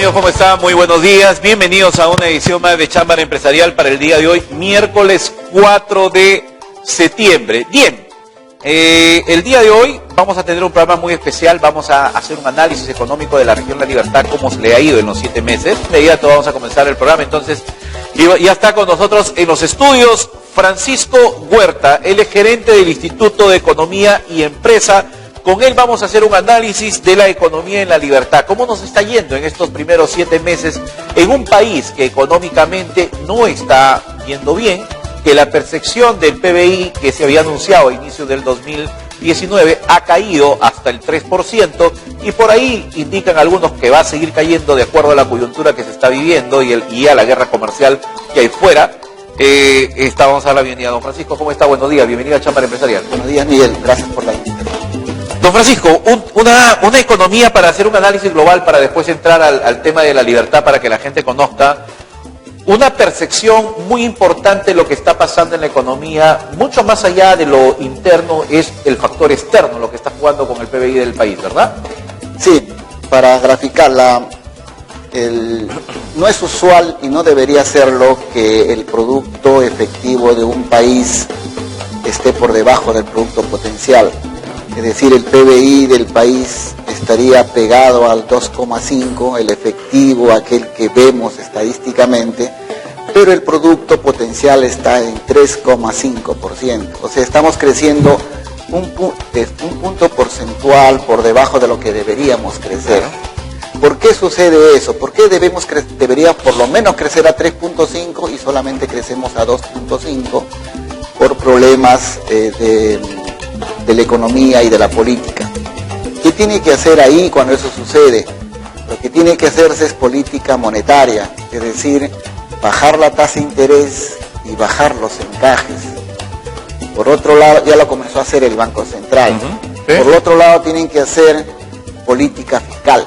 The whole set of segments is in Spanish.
amigos? ¿Cómo están? Muy buenos días. Bienvenidos a una edición más de Chámbara Empresarial para el día de hoy, miércoles 4 de septiembre. Bien, el día de hoy vamos a tener un programa muy especial. Vamos a hacer un análisis económico de la región La Libertad, cómo se le ha ido en los 7 meses. De inmediato vamos a comenzar el programa. Entonces, ya está con nosotros en los estudios Francisco Huerta, él es gerente del Instituto de Economía y Empresa. Con él vamos a hacer un análisis de la economía en La Libertad. ¿Cómo nos está yendo en estos primeros 7 meses en un país que económicamente no está yendo bien? Que la percepción del PBI que se había anunciado a inicio del 2019 ha caído hasta el 3%, y por ahí indican algunos que va a seguir cayendo de acuerdo a la coyuntura que se está viviendo y a la guerra comercial que hay fuera. Vamos a dar la bienvenida a don Francisco. ¿Cómo está? Buenos días, bienvenido a Chámbara Empresarial. Buenos días, Miguel, gracias por la invitación. Don Francisco, una economía para hacer un análisis global, para después entrar al tema de La Libertad, para que la gente conozca. Una percepción muy importante de lo que está pasando en la economía, mucho más allá de lo interno, es el factor externo, lo que está jugando con el PBI del país, ¿verdad? Sí, para graficarla, no es usual y no debería serlo que el producto efectivo de un país esté por debajo del producto potencial. Es decir, el PBI del país estaría pegado al 2,5, el efectivo, aquel que vemos estadísticamente, pero el producto potencial está en 3,5%. O sea, estamos creciendo un punto porcentual por debajo de lo que deberíamos crecer. ¿Por qué sucede eso? ¿Por qué deberíamos por lo menos crecer a 3,5 y solamente crecemos a 2,5 por problemas de la economía y de la política? ¿Qué tiene que hacer ahí cuando eso sucede? Lo que tiene que hacerse es política monetaria, es decir, bajar la tasa de interés y bajar los encajes. Por otro lado, ya lo comenzó a hacer el Banco Central. Sí. Por otro lado, tienen que hacer política fiscal.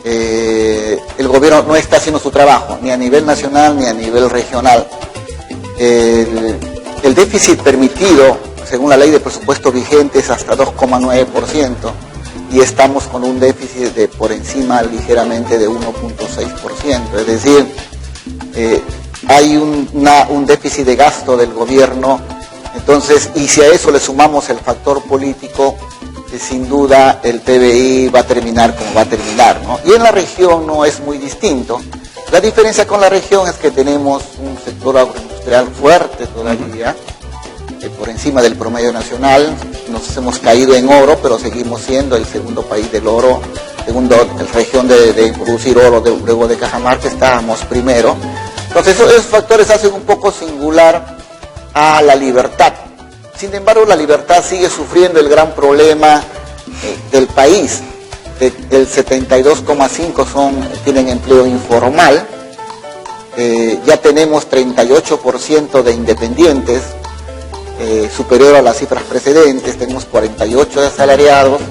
El gobierno no está haciendo su trabajo, ni a nivel nacional ni a nivel regional. El déficit permitido, según la ley de presupuesto vigente, es hasta 2,9%, y estamos con un déficit de por encima ligeramente de 1,6%. Es decir, hay un déficit de gasto del gobierno. Entonces, y si a eso le sumamos el factor político, sin duda el PBI va a terminar como va a terminar, ¿no? Y en la región no es muy distinto. La diferencia con la región es que tenemos un sector agroindustrial fuerte todavía, por encima del promedio nacional. Nos hemos caído en oro, pero seguimos siendo el segundo país del oro, segundo región de producir oro, luego de Cajamarca estábamos primero. Entonces esos factores hacen un poco singular a La Libertad. Sin embargo, La Libertad sigue sufriendo el gran problema del país. El 72,5 tienen empleo informal. Ya tenemos 38% de independientes, superior a las cifras precedentes. Tenemos 48 de asalariados,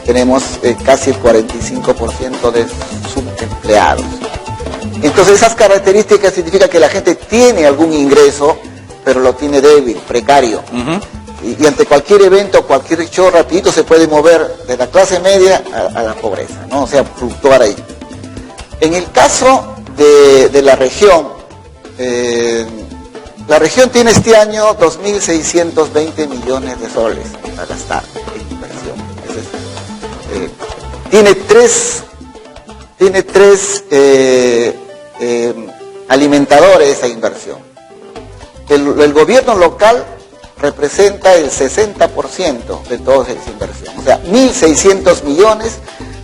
tenemos casi el 45% de subempleados. Entonces esas características significan que la gente tiene algún ingreso, pero lo tiene débil, precario. Y ante cualquier evento, cualquier hecho rapidito se puede mover de la clase media a la pobreza, ¿no? O sea, fluctuar ahí. En el caso de la región tiene este año 2.620 millones de soles para gastar en inversión. Tiene tres alimentadores esa inversión. El gobierno local representa el 60% de toda esa inversión. O sea, 1.600 millones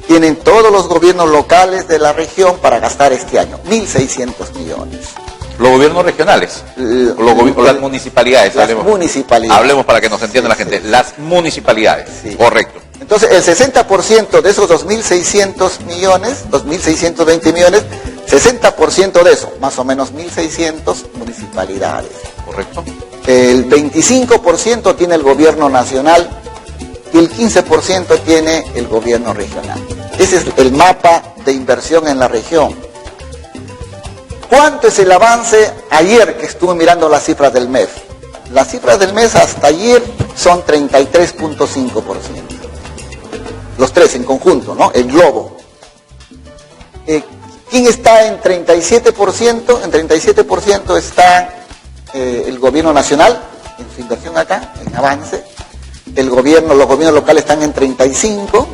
tienen todos los gobiernos locales de la región para gastar este año. 1.600 millones. Los gobiernos regionales, las municipalidades. Hablemos para que nos entienda la gente. Las municipalidades, sí. Correcto. Entonces, el 60% de esos 2.600 millones, 2.620 millones, 60% de eso, más o menos 1.600 municipalidades. Correcto. El 25% tiene el gobierno nacional y el 15% tiene el gobierno regional. Ese es el mapa de inversión en la región. ¿Cuánto es el avance? Ayer que estuve mirando las cifras del MEF. Las cifras del MEF hasta ayer son 33,5%. Los tres en conjunto, ¿no? El globo. ¿Quién está en 37%? En 37% está el gobierno nacional, en su inversión acá, en avance. Los gobiernos locales están en 35%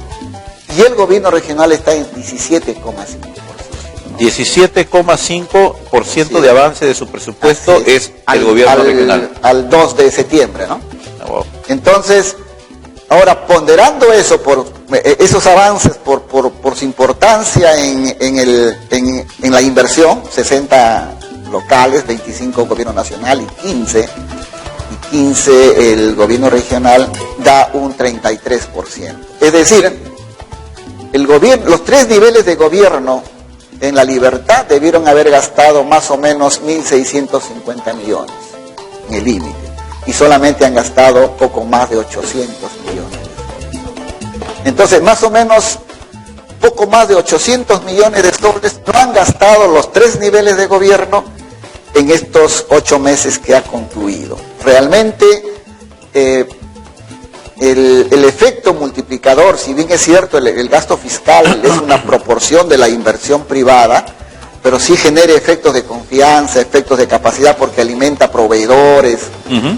y el gobierno regional está en 17,5%. 17,5% de avance de su presupuesto es el gobierno regional. Al 2 de septiembre, ¿no? Wow. Entonces, ahora ponderando eso, esos avances por su importancia en la inversión, 60 locales, 25 gobierno nacional y 15 el gobierno regional, da un 33%. Es decir, los tres niveles de gobierno en La Libertad debieron haber gastado más o menos 1.650 millones en el límite y solamente han gastado poco más de 800 millones. Entonces, más o menos poco más de 800 millones de soles no han gastado los tres niveles de gobierno en estos 8 meses que ha concluido. Realmente el efecto multiplicador, si bien es cierto el gasto fiscal es una proporción de la inversión privada, pero sí genera efectos de confianza, efectos de capacidad porque alimenta proveedores,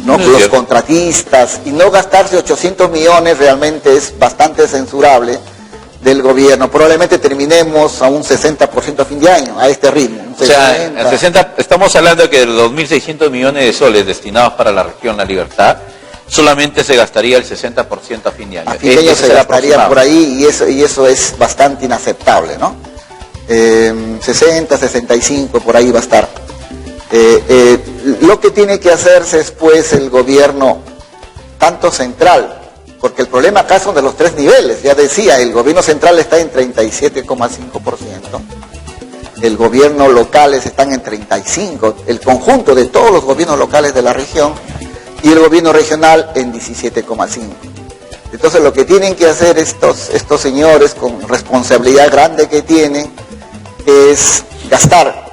¿no? Los contratistas, y no gastarse 800 millones realmente es bastante censurable del gobierno. Probablemente terminemos a un 60% a fin de año, a este ritmo. O sea, a 60, estamos hablando de que de los 2.600 millones de soles destinados para la región La Libertad, solamente se gastaría el 60% a fin de año. A fin de año se gastaría por ahí y eso es bastante inaceptable, ¿no? 60, 65, por ahí va a estar. Lo que tiene que hacerse es pues el gobierno, tanto central, porque el problema acá son de los tres niveles, ya decía, el gobierno central está en 37,5%, el gobierno locales están en 35%, el conjunto de todos los gobiernos locales de la región, y el gobierno regional en 17,5%. Entonces lo que tienen que hacer estos señores, con responsabilidad grande que tienen, es gastar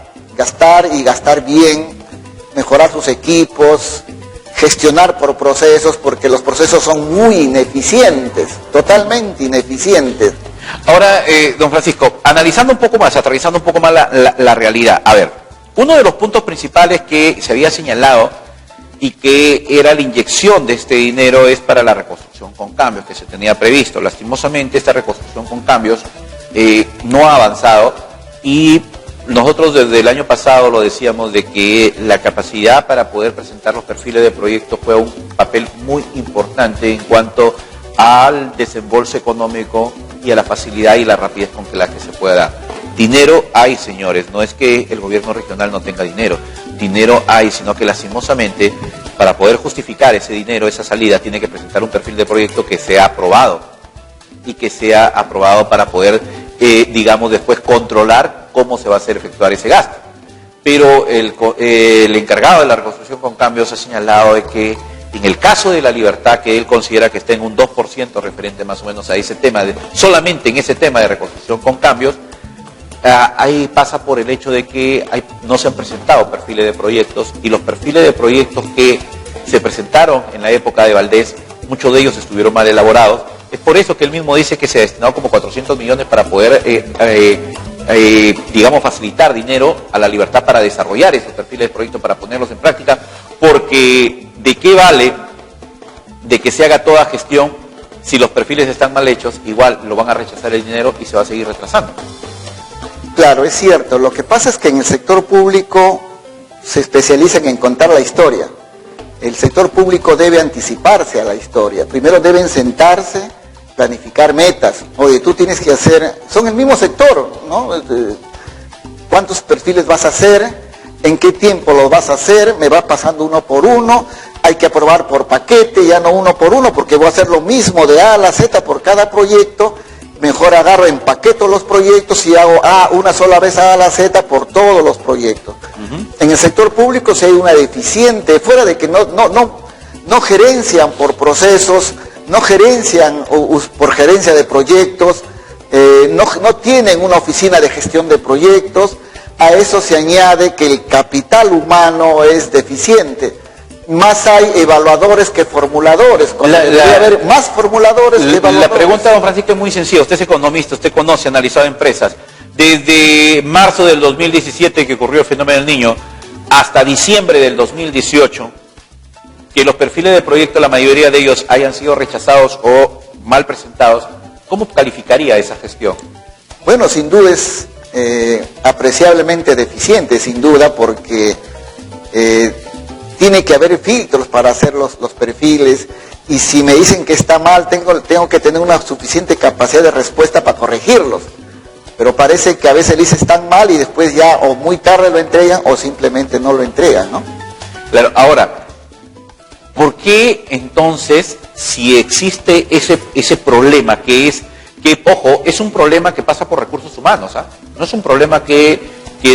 y gastar bien, mejorar sus equipos, gestionar por procesos, porque los procesos son muy ineficientes, totalmente ineficientes. Ahora, don Francisco, analizando un poco más, atravesando un poco más la realidad. A ver, uno de los puntos principales que se había señalado y que era la inyección de este dinero es para la reconstrucción con cambios que se tenía previsto. Lastimosamente, esta reconstrucción con cambios no ha avanzado y nosotros desde el año pasado lo decíamos de que la capacidad para poder presentar los perfiles de proyectos juega un papel muy importante en cuanto al desembolso económico y a la facilidad y la rapidez con la que se pueda dar. Dinero hay, señores, no es que el gobierno regional no tenga dinero hay, sino que lastimosamente para poder justificar ese dinero, esa salida, tiene que presentar un perfil de proyecto que sea aprobado y que sea aprobado para poder, digamos, después controlar cómo se va a hacer efectuar ese gasto. Pero el encargado de la reconstrucción con cambios ha señalado de que en el caso de La Libertad, que él considera que está en un 2% referente más o menos a ese tema, solamente en ese tema de reconstrucción con cambios, ahí pasa por el hecho de que no se han presentado perfiles de proyectos y los perfiles de proyectos que se presentaron en la época de Valdés, muchos de ellos estuvieron mal elaborados. Es por eso que él mismo dice que se ha destinado como 400 millones para poder, digamos, facilitar dinero a La Libertad para desarrollar esos perfiles de proyectos, para ponerlos en práctica, porque ¿de qué vale de que se haga toda gestión si los perfiles están mal hechos? Igual lo van a rechazar el dinero y se va a seguir retrasando. Claro, es cierto. Lo que pasa es que en el sector público se especializan en contar la historia. El sector público debe anticiparse a la historia. Primero deben sentarse, planificar metas. Oye, tú tienes que hacer... Son el mismo sector, ¿no? ¿Cuántos perfiles vas a hacer? ¿En qué tiempo los vas a hacer? Me vas pasando uno por uno. Hay que aprobar por paquete, ya no uno por uno, porque voy a hacer lo mismo de A a la Z por cada proyecto. Mejor agarro, empaqueto los proyectos y hago una sola vez A a la Z por todos los proyectos. En el sector público si hay una deficiente, fuera de que no gerencian por procesos, no gerencian por gerencia de proyectos, no tienen una oficina de gestión de proyectos. A eso se añade que el capital humano es deficiente. Más hay evaluadores que formuladores. Debe haber más formuladores que evaluadores. La pregunta, don Francisco, es muy sencilla. Usted es economista, usted conoce, ha analizado empresas. desde marzo del 2017 que ocurrió el fenómeno del Niño hasta diciembre del 2018, que los perfiles de proyecto, la mayoría de ellos hayan sido rechazados o mal presentados, ¿cómo calificaría esa gestión? Bueno, sin duda es apreciablemente deficiente, sin duda, porque tiene que haber filtros para hacer los perfiles, y si me dicen que está mal, tengo que tener una suficiente capacidad de respuesta para corregirlos. Pero parece que a veces le dicen están mal y después ya o muy tarde lo entregan o simplemente no lo entregan, ¿no? Claro, ahora, ¿por qué entonces, si existe ese problema que, ojo, es un problema que pasa por recursos humanos, ¿ah? No es un problema que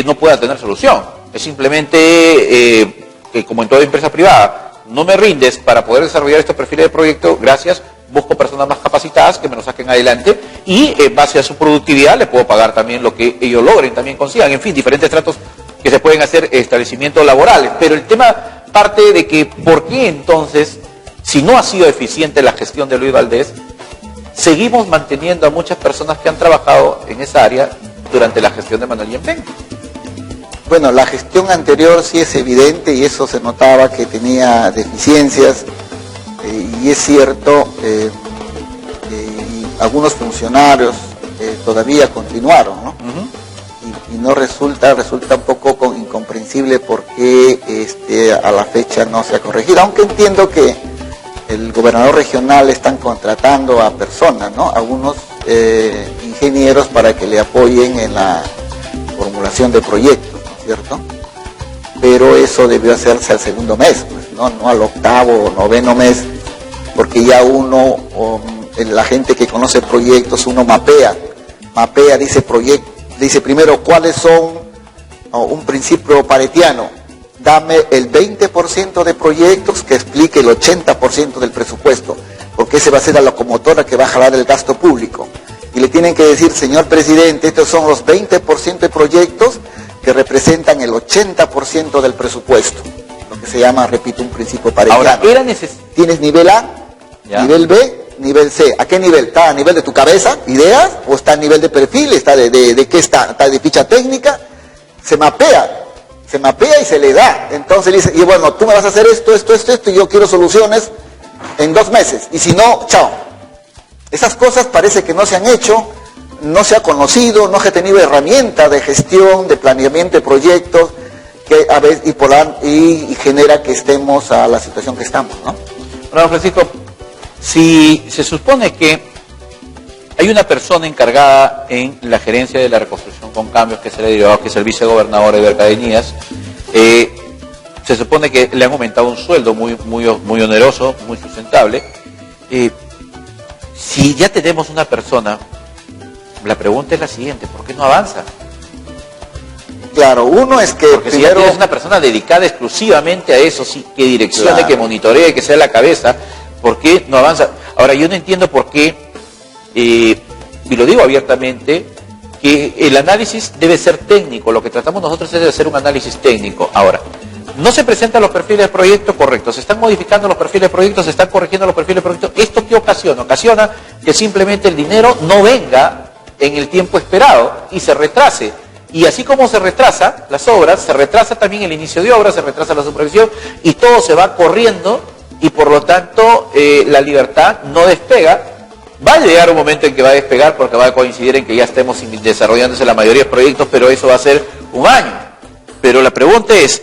no pueda tener solución, es simplemente que como en toda empresa privada, no me rindes para poder desarrollar estos perfiles de proyecto, gracias, busco personas más capacitadas que me lo saquen adelante y en base a su productividad les puedo pagar también lo que ellos logren, también consigan, en fin, diferentes tratos que se pueden hacer, establecimientos laborales. Pero el tema parte de que, ¿por qué entonces, si no ha sido eficiente la gestión de Luis Valdés, seguimos manteniendo a muchas personas que han trabajado en esa área durante la gestión de Manuel Yempén? Bueno, la gestión anterior sí es evidente y eso se notaba que tenía deficiencias, y es cierto, y algunos funcionarios todavía continuaron, ¿no? Y no resulta un poco incomprensible por qué a la fecha no se ha corregido, aunque entiendo que el gobernador regional están contratando a personas, ¿no? Algunos ingenieros para que le apoyen en la formulación de proyectos, ¿no es cierto? Pero eso debió hacerse al segundo mes, pues, no al octavo o noveno mes, porque ya uno, la gente que conoce proyectos, uno mapea, dice primero cuáles son, un principio paretiano, dame el 20% de proyectos que explique el 80% del presupuesto, porque ese va a ser la locomotora que va a jalar el gasto público. Y le tienen que decir, señor presidente, estos son los 20% de proyectos que representan el 80% del presupuesto, lo que se llama, repito, un principio paretiano. Ahora, ¿tienes nivel A, ya, nivel B, nivel C? ¿A qué nivel? ¿Está a nivel de tu cabeza, ideas? ¿O está a nivel de perfil? ¿Está de qué está? ¿Está de ficha técnica? Se mapea y se le da. Entonces dice, y bueno, tú me vas a hacer esto, y yo quiero soluciones en 2 meses. Y si no, chao. Esas cosas parece que no se han hecho, no se ha conocido, no se ha tenido herramienta de gestión, de planeamiento de proyectos, que a veces y genera que estemos a la situación que estamos, ¿no? Bueno, Francisco, si se supone que hay una persona encargada en la gerencia de la reconstrucción con cambios que se le dio, que es el vicegobernador Eber Cadenías, se supone que le han aumentado un sueldo muy oneroso, muy sustentable. Si ya tenemos una persona, la pregunta es la siguiente, ¿por qué no avanza? Claro, uno es que porque primero, si ya tienes una persona dedicada exclusivamente a eso, sí, que direccione, claro, que monitoree, que sea la cabeza, ¿por qué no avanza? Ahora, yo no entiendo por qué, y lo digo abiertamente, que el análisis debe ser técnico, lo que tratamos nosotros es de hacer un análisis técnico. Ahora, no se presentan los perfiles de proyecto correctos, se están modificando los perfiles de proyectos, se están corrigiendo los perfiles de proyectos. ¿Esto qué ocasiona? Ocasiona que simplemente el dinero no venga en el tiempo esperado y se retrase. Y así como se retrasa las obras, se retrasa también el inicio de obras, se retrasa la supervisión y todo se va corriendo y por lo tanto la libertad no despega. Va a llegar un momento en que va a despegar porque va a coincidir en que ya estemos desarrollándose la mayoría de proyectos, pero eso va a ser un año. Pero la pregunta es,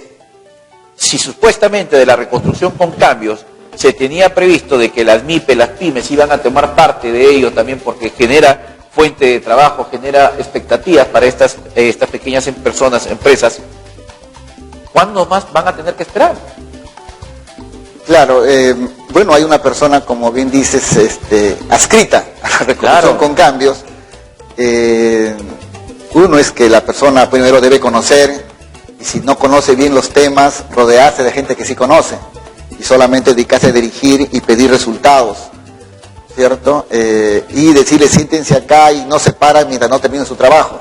si supuestamente de la reconstrucción con cambios se tenía previsto de que las MIPE, las pymes iban a tomar parte de ello también porque genera fuente de trabajo, genera expectativas para estas pequeñas personas, empresas, ¿cuándo más van a tener que esperar? Claro, bueno, hay una persona, como bien dices, adscrita a la reconstrucción, claro, con cambios. Uno es que la persona primero debe conocer, y si no conoce bien los temas, rodearse de gente que sí conoce, y solamente dedicarse a dirigir y pedir resultados, ¿cierto? Y decirle, siéntense acá y no se paran mientras no terminen su trabajo.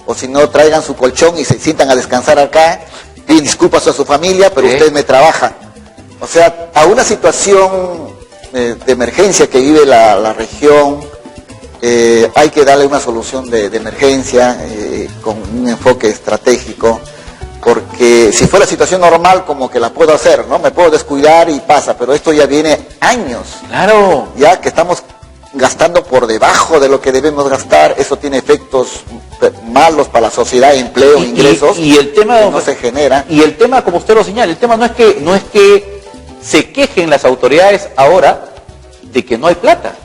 O si no, traigan su colchón y se sientan a descansar acá, piden disculpas a su familia, pero ustedes me trabajan. O sea, a una situación de emergencia que vive la región, hay que darle una solución de emergencia con un enfoque estratégico, porque si fuera situación normal como que la puedo hacer, ¿no? Me puedo descuidar y pasa, pero esto ya viene años. Claro. Ya que estamos gastando por debajo de lo que debemos gastar, eso tiene efectos malos para la sociedad, empleo, ingresos, y el tema que no se genera. Y el tema, como usted lo señala, el tema no es que se quejen las autoridades ahora de que no hay plata,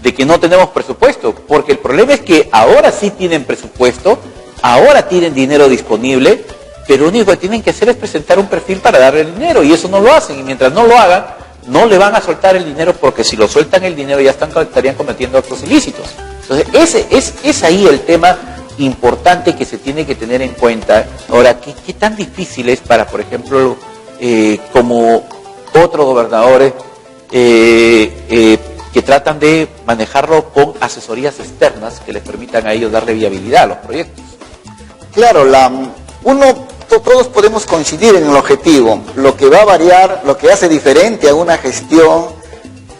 de que no tenemos presupuesto, porque el problema es que ahora sí tienen presupuesto, ahora tienen dinero disponible, pero lo único que tienen que hacer es presentar un perfil para darle el dinero, y eso no lo hacen, y mientras no lo hagan, no le van a soltar el dinero, porque si lo sueltan el dinero ya estarían cometiendo actos ilícitos. Entonces, es ahí el tema importante que se tiene que tener en cuenta. Ahora, ¿qué tan difícil es para, por ejemplo, como otros gobernadores que tratan de manejarlo con asesorías externas que les permitan a ellos darle viabilidad a los proyectos? Claro, todos podemos coincidir en el objetivo. Lo que va a variar, lo que hace diferente a una gestión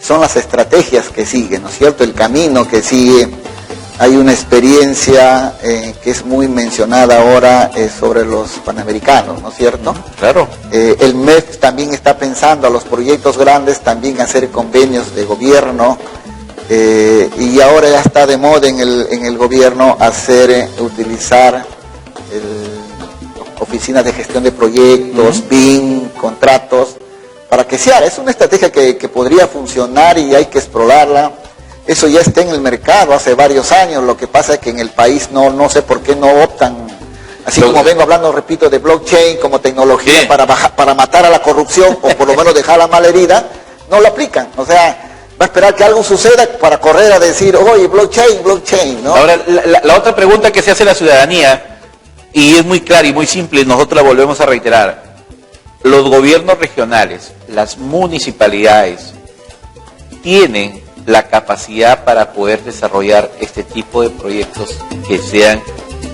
son las estrategias que siguen, ¿no es cierto? El camino que sigue. Hay una experiencia que es muy mencionada ahora sobre los panamericanos, ¿no es cierto? Claro. El MEF también está pensando a los proyectos grandes también hacer convenios de gobierno, y ahora ya está de moda en el gobierno utilizar oficinas de gestión de proyectos, BIM, contratos, para que sea. Es una estrategia que podría funcionar y hay que explorarla. Eso ya está en el mercado hace varios años, lo que pasa es que en el país no sé por qué no optan, así como vengo hablando, repito, de blockchain como tecnología para matar a la corrupción, o por lo menos dejarla mal herida, no lo aplican. O sea, va a esperar que algo suceda para correr a decir, oye, blockchain, ¿no? Ahora, la otra pregunta que se hace la ciudadanía, y es muy clara y muy simple, y nosotros la volvemos a reiterar: los gobiernos regionales, las municipalidades, tienen la capacidad para poder desarrollar este tipo de proyectos que sean,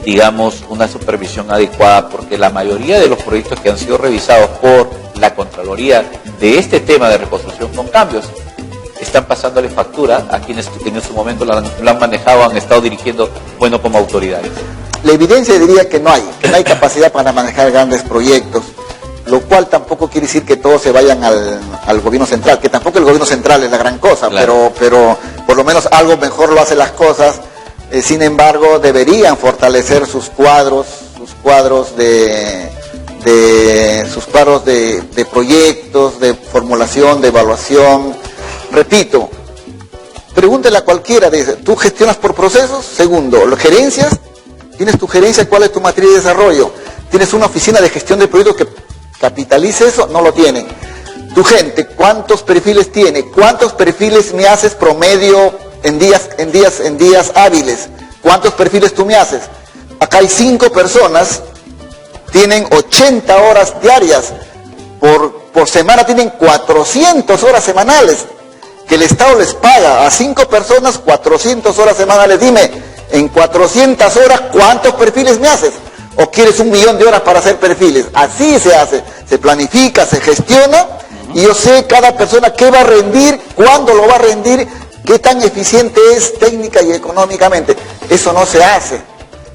digamos, una supervisión adecuada, porque la mayoría de los proyectos que han sido revisados por la Contraloría de este tema de reconstrucción con cambios están pasándole factura a quienes en su momento lo han manejado, han estado dirigiendo, bueno, como autoridades. La evidencia diría que no hay capacidad para manejar grandes proyectos, lo cual tampoco quiere decir que todos se vayan al gobierno central, que tampoco el gobierno central es la gran cosa, claro. pero por lo menos algo mejor lo hace las cosas. Sin embargo, deberían fortalecer sus cuadros de proyectos, de formulación, de evaluación. Repito, pregúntele a cualquiera, ¿tú gestionas por procesos? Segundo, ¿las gerencias? ¿Tienes tu gerencia? ¿Cuál es tu matriz de desarrollo? ¿Tienes una oficina de gestión de proyectos que capitalice eso? No lo tienen. Tu gente, ¿cuántos perfiles tiene? ¿Cuántos perfiles me haces promedio en días hábiles? ¿Cuántos perfiles tú me haces? Acá hay 5 personas, tienen 80 horas diarias, por semana tienen 400 horas semanales, que el Estado les paga a 5 personas 400 horas semanales. Dime, en 400 horas, ¿cuántos perfiles me haces? ¿O quieres 1.000.000 de horas para hacer perfiles? Así se hace, se planifica, se gestiona, y yo sé cada persona qué va a rendir, cuándo lo va a rendir, qué tan eficiente es técnica y económicamente. Eso no se hace.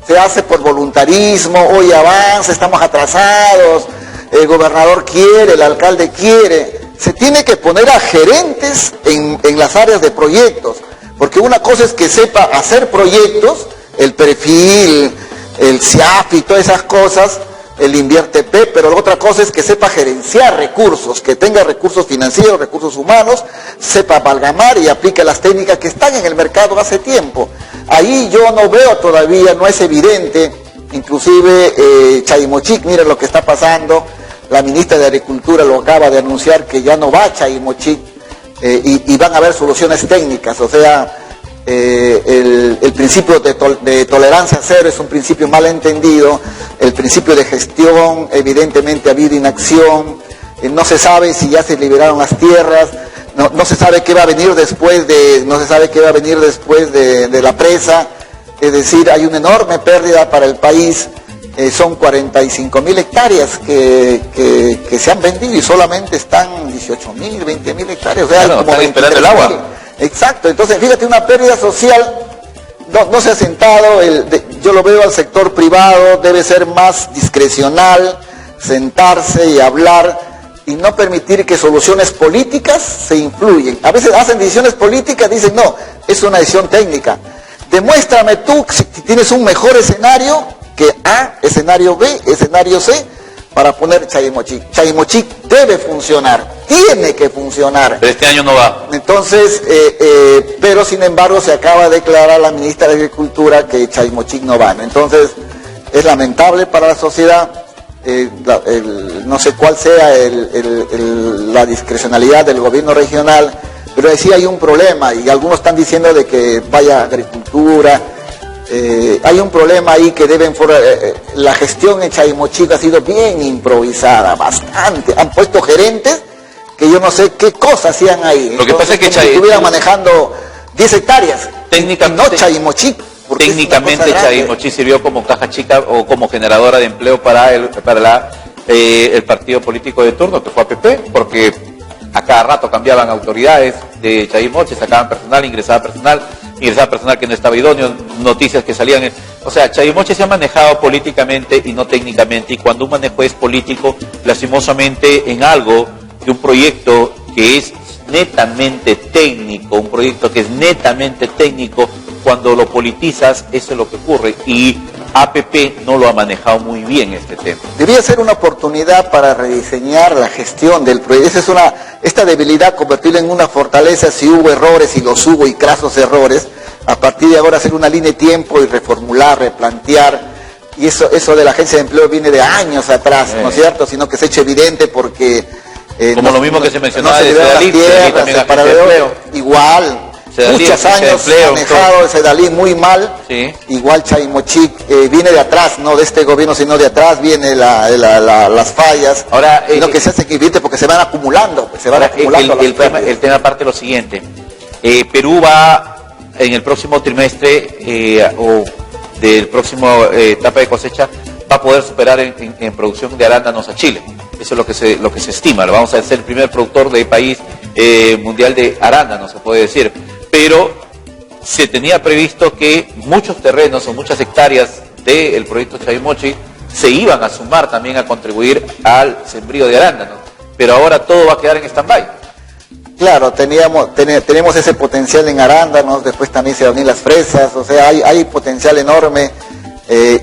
Se hace por voluntarismo, hoy avanza, estamos atrasados, el gobernador quiere, el alcalde quiere. Se tiene que poner a gerentes en las áreas de proyectos, porque una cosa es que sepa hacer proyectos, el perfil, el CIAF y todas esas cosas, el InvierteP, pero la otra cosa es que sepa gerenciar recursos, que tenga recursos financieros, recursos humanos, sepa amalgamar y aplique las técnicas que están en el mercado hace tiempo. Ahí yo no veo todavía, no es evidente, inclusive Chaymochic, miren lo que está pasando, la ministra de Agricultura lo acaba de anunciar que ya no va a Chaymochic, y van a haber soluciones técnicas, o sea, el principio de tolerancia cero es un principio mal entendido, el principio de gestión evidentemente ha habido inacción, no se sabe si ya se liberaron las tierras, no se sabe qué va a venir después de la presa, es decir, hay una enorme pérdida para el país. Son 45.000 hectáreas que se han vendido y solamente están 18.000, 20.000 hectáreas. O sea, claro, como están esperando el agua. Exacto, entonces fíjate, una pérdida social no se ha sentado, yo lo veo al sector privado, debe ser más discrecional, sentarse y hablar y no permitir que soluciones políticas se influyen. A veces hacen decisiones políticas, dicen no, es una decisión técnica. Demuéstrame tú si tienes un mejor escenario que A, escenario B, escenario C, para poner Chay-Mochic. Chay-Mochic debe funcionar, tiene que funcionar. Pero este año no va. Entonces, pero sin embargo se acaba de declarar la ministra de Agricultura que Chay-Mochic no va, ¿no? Entonces, es lamentable para la sociedad, no sé cuál sea la discrecionalidad del gobierno regional, pero sí hay un problema y algunos están diciendo de que vaya agricultura. Hay un problema ahí que la gestión en Chay-Mochic ha sido bien improvisada, bastante. Han puesto gerentes que yo no sé qué cosas hacían ahí. Lo que pasa es que si estuvieran manejando 10 hectáreas, técnicamente, no Chay-Mochic. Técnicamente Chay-Mochic sirvió como caja chica o como generadora de empleo para el partido político de turno, que fue APP, porque a cada rato cambiaban autoridades de Chay-Mochic, sacaban personal, ingresaba personal que no estaba idóneo, noticias que salían. O sea, Chay-Mochic se ha manejado políticamente y no técnicamente, y cuando un manejo es político, lastimosamente en algo de un proyecto que es netamente técnico, cuando lo politizas, eso es lo que ocurre, y APP no lo ha manejado muy bien este tema. Debía ser una oportunidad para rediseñar la gestión del proyecto. Esta debilidad convertirla en una fortaleza. Si hubo errores, y los hubo, y crasos errores, a partir de ahora hacer una línea de tiempo y reformular, replantear, y eso de la agencia de empleo viene de años atrás, ¿no es cierto? Sino que se ha hecho evidente porque... como lo mismo que se mencionaba de Sedalí, igual... Muchos años manejado el Sedalí muy mal, sí. Igual Chay-Mochic viene de atrás, no de este gobierno, sino de atrás viene las fallas. Ahora, que se hace evidente porque se van acumulando, el tema parte de lo siguiente, Perú va en el próximo trimestre o del próximo etapa de cosecha, va a poder superar en producción de arándanos a Chile. Eso es lo que se estima. Vamos a ser el primer productor de país mundial de arándanos, se puede decir. Pero se tenía previsto que muchos terrenos o muchas hectáreas del proyecto Chay-Mochic se iban a sumar también a contribuir al sembrío de arándanos. Pero ahora todo va a quedar en stand-by. Claro, tenemos ese potencial en arándanos, después también se van a venir las fresas, o sea, hay potencial enorme.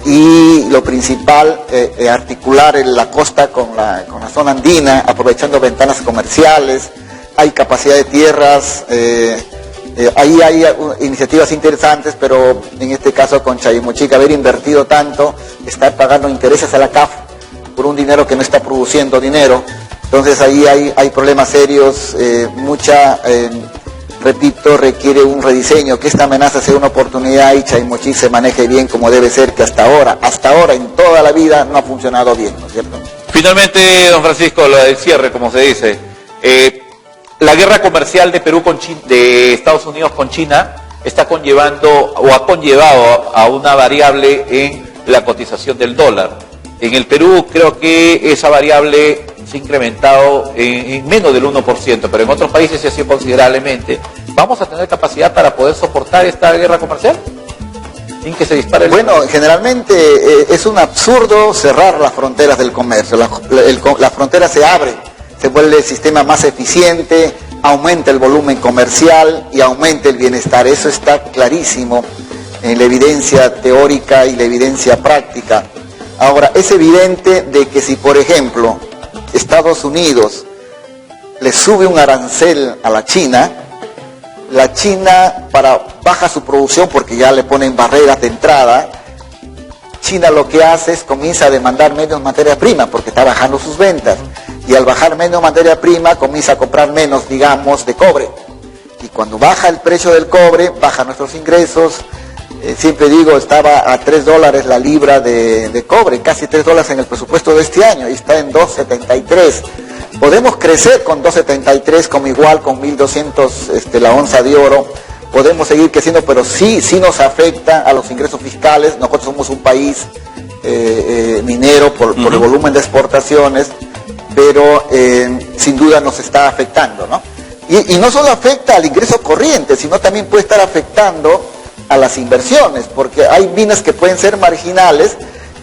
Y lo principal, articular la costa con la zona andina, aprovechando ventanas comerciales, hay capacidad de tierras, ahí hay iniciativas interesantes, pero en este caso con Chay-Mochic haber invertido tanto, estar pagando intereses a la CAF por un dinero que no está produciendo dinero, entonces ahí hay problemas serios, repito, requiere un rediseño, que esta amenaza sea una oportunidad y Chay-Mochic se maneje bien como debe ser, que hasta ahora en toda la vida no ha funcionado bien, ¿no es cierto? Finalmente, don Francisco, lo del cierre, como se dice, la guerra comercial de Perú de Estados Unidos con China está conllevando o ha conllevado a una variable en la cotización del dólar. En el Perú creo que esa variable se ha incrementado en menos del 1%, pero en otros países se ha sido considerablemente. ¿Vamos a tener capacidad para poder soportar esta guerra comercial sin que se dispare el comercio? Generalmente es un absurdo cerrar las fronteras del comercio. La frontera se abre, se vuelve el sistema más eficiente, aumenta el volumen comercial y aumenta el bienestar. Eso está clarísimo en la evidencia teórica y la evidencia práctica. Ahora, es evidente de que si, por ejemplo, Estados Unidos le sube un arancel a la China baja su producción porque ya le ponen barreras de entrada. China lo que hace es comienza a demandar menos materia prima porque está bajando sus ventas, y al bajar menos materia prima comienza a comprar menos, digamos, de cobre, y cuando baja el precio del cobre bajan nuestros ingresos. Siempre digo, estaba a $3 la libra de cobre, casi $3 en el presupuesto de este año, y está en 2.73. Podemos crecer con 2.73, como igual con 1.200 la onza de oro, podemos seguir creciendo, pero sí nos afecta a los ingresos fiscales. Nosotros somos un país minero por el volumen de exportaciones, pero sin duda nos está afectando, ¿no? Y no solo afecta al ingreso corriente, sino también puede estar afectando a las inversiones, porque hay minas que pueden ser marginales,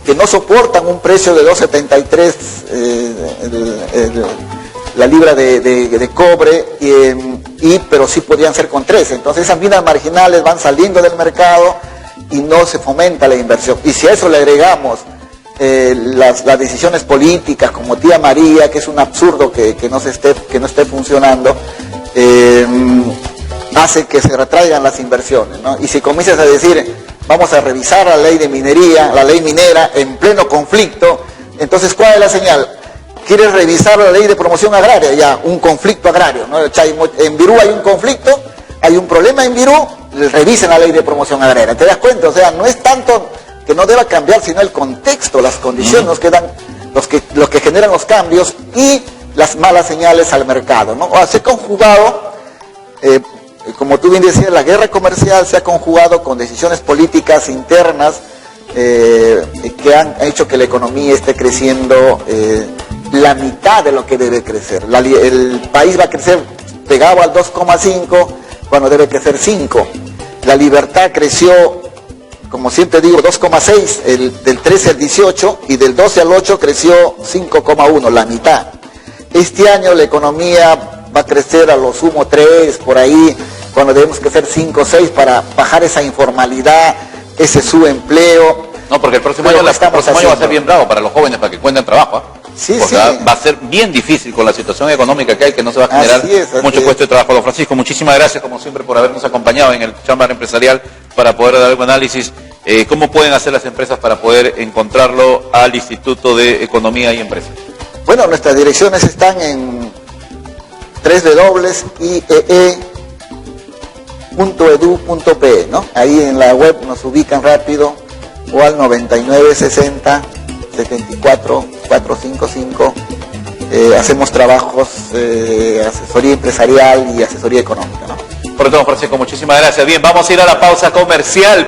que no soportan un precio de 2.73 la libra de cobre, pero sí podrían ser con 13. Entonces esas minas marginales van saliendo del mercado y no se fomenta la inversión. Y si a eso le agregamos las decisiones políticas como Tía María, que es un absurdo que no esté funcionando, hace que se retraigan las inversiones, ¿no? Y si comienzas a decir, vamos a revisar la ley de minería, la ley minera, en pleno conflicto, entonces ¿cuál es la señal? ¿Quieres revisar la ley de promoción agraria? Ya, un conflicto agrario, ¿no? En Virú hay un conflicto, hay un problema en Virú, revisen la ley de promoción agraria. ¿Te das cuenta? O sea, no es tanto que no deba cambiar, sino el contexto, las condiciones que dan, los que generan los cambios y las malas señales al mercado, ¿no? O sea, se ha conjugado, como tú bien decías, la guerra comercial se ha conjugado con decisiones políticas internas que han hecho que la economía esté creciendo la mitad de lo que debe crecer. El país va a crecer pegado al 2,5 cuando debe crecer 5. La libertad creció, como siempre digo, 2,6, del 13 al 18, y del 12 al 8 creció 5,1, la mitad. Este año la economía va a crecer a lo sumo 3, por ahí, cuando debemos crecer 5 o 6 para bajar esa informalidad, ese subempleo. No, porque el próximo año va a ser bien bravo para los jóvenes para que encuentren trabajo, ¿eh? Sí, porque sí. va a ser bien difícil con la situación económica que hay, que no se va a generar mucho puesto de trabajo. Don Francisco, muchísimas gracias como siempre por habernos acompañado en el Chamber Empresarial para poder dar algún análisis. ¿Cómo pueden hacer las empresas para poder encontrarlo al Instituto de Economía y Empresas? Bueno, nuestras direcciones están en www.iee.edu.pe, ¿no? Ahí en la web nos ubican rápido, o al 9960 74 455. Hacemos trabajos asesoría empresarial y asesoría económica, ¿no? Por todo, Francisco, muchísimas gracias. Bien, vamos a ir a la pausa comercial.